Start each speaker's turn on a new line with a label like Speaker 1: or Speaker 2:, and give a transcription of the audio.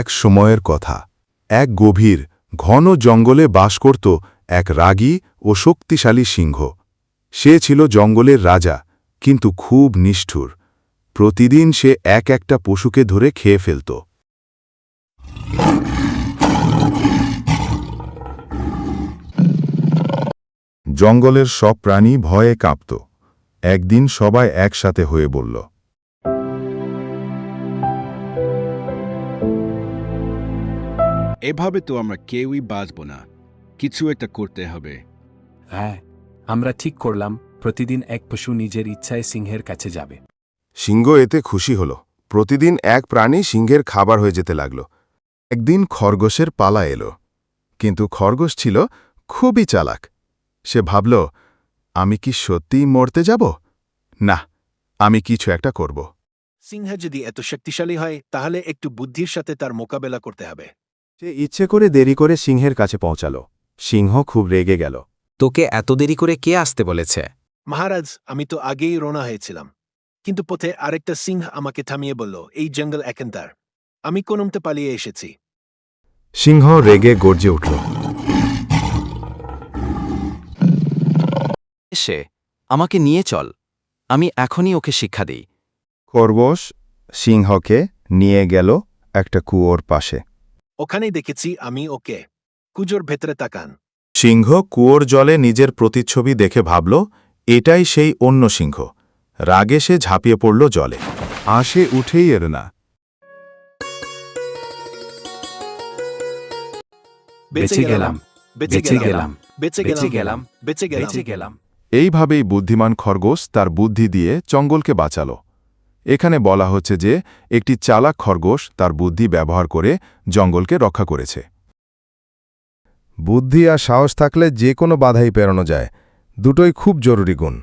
Speaker 1: এক সময়ের কথা। এক গভীর ঘন জঙ্গলে বাস করত এক রাগী ও শক্তিশালী সিংহ। সে ছিল জঙ্গলের রাজা, কিন্তু খুব নিষ্ঠুর। প্রতিদিন সে এক একটা পশুকে ধরে খেয়ে ফেলত। জঙ্গলের সব প্রাণী ভয়ে কাঁপত। একদিন সবাই একসাথে হয়ে বলল,
Speaker 2: এভাবে তো আমরা কেউই বাঁচব না, কিছু একটা করতে হবে।
Speaker 3: হ্যাঁ, আমরা ঠিক করলাম প্রতিদিন এক পশু নিজের ইচ্ছায় সিংহের কাছে যাবে।
Speaker 1: সিংহ এতে খুশি হল। প্রতিদিন এক প্রাণী সিংহের খাবার হয়ে যেতে লাগল। একদিন খরগোশের পালা এলো, কিন্তু খরগোশ ছিল খুবই চালাক। সে ভাবল, আমি কি সত্যিই মরতে যাব? না, আমি কিছু একটা করব।
Speaker 4: সিংহ যদি এত শক্তিশালী হয় তাহলে একটু বুদ্ধির সাথে তার মোকাবেলা করতে হবে।
Speaker 5: সে ইচ্ছে করে দেরি করে সিংহের কাছে পৌঁছাল। সিংহ খুব রেগে গেল।
Speaker 6: তোকে এত দেরি করে কে আসতে বলেছে?
Speaker 4: মহারাজ, আমি তো আগেই রওনা হয়েছিলাম, কিন্তু পথে আরেকটা সিংহ আমাকে থামিয়ে বলল, এই জঙ্গল এখানকার, আমি কোনমতে পালিয়ে এসেছি।
Speaker 5: সিংহ রেগে গর্জে উঠল।
Speaker 6: এসে আমাকে নিয়ে চল, আমি এখনই ওকে শিক্ষা দিই।
Speaker 5: খরগোশ সিংহকে নিয়ে গেল একটা কুয়োর পাশে।
Speaker 4: ওখানেই দেখেছি আমি ওকে। কুজোর ভেতরে তাকান।
Speaker 1: সিংহ কুয়োর জলে নিজের প্রতিচ্ছবি দেখে ভাবল, এটাই সেই অন্য সিংহ। রাগে সে ঝাঁপিয়ে পড়ল জলে। আসে উঠেই এর না।
Speaker 3: বেঁচে গেলাম,
Speaker 4: বেঁচে
Speaker 3: বেঁচে
Speaker 4: গেলাম,
Speaker 3: গেলাম,
Speaker 4: বেঁচে
Speaker 3: বেঁচে
Speaker 4: গেলাম,
Speaker 3: গেলাম,
Speaker 4: বেঁচে
Speaker 3: বেঁচে
Speaker 4: গেলাম।
Speaker 3: গেলাম।
Speaker 1: এইভাবেই বুদ্ধিমান খরগোশ তার বুদ্ধি দিয়ে জঙ্গলকে বাঁচাল। এখানে বলা হচ্ছে যে একটি চালাক খরগোশ তার বুদ্ধি ব্যবহার করে জঙ্গলকে রক্ষা করেছে। বুদ্ধি আর সাহস থাকলে যে কোনো বাধাই পেরোনো যায়, দুটোই খুব জরুরি গুণ।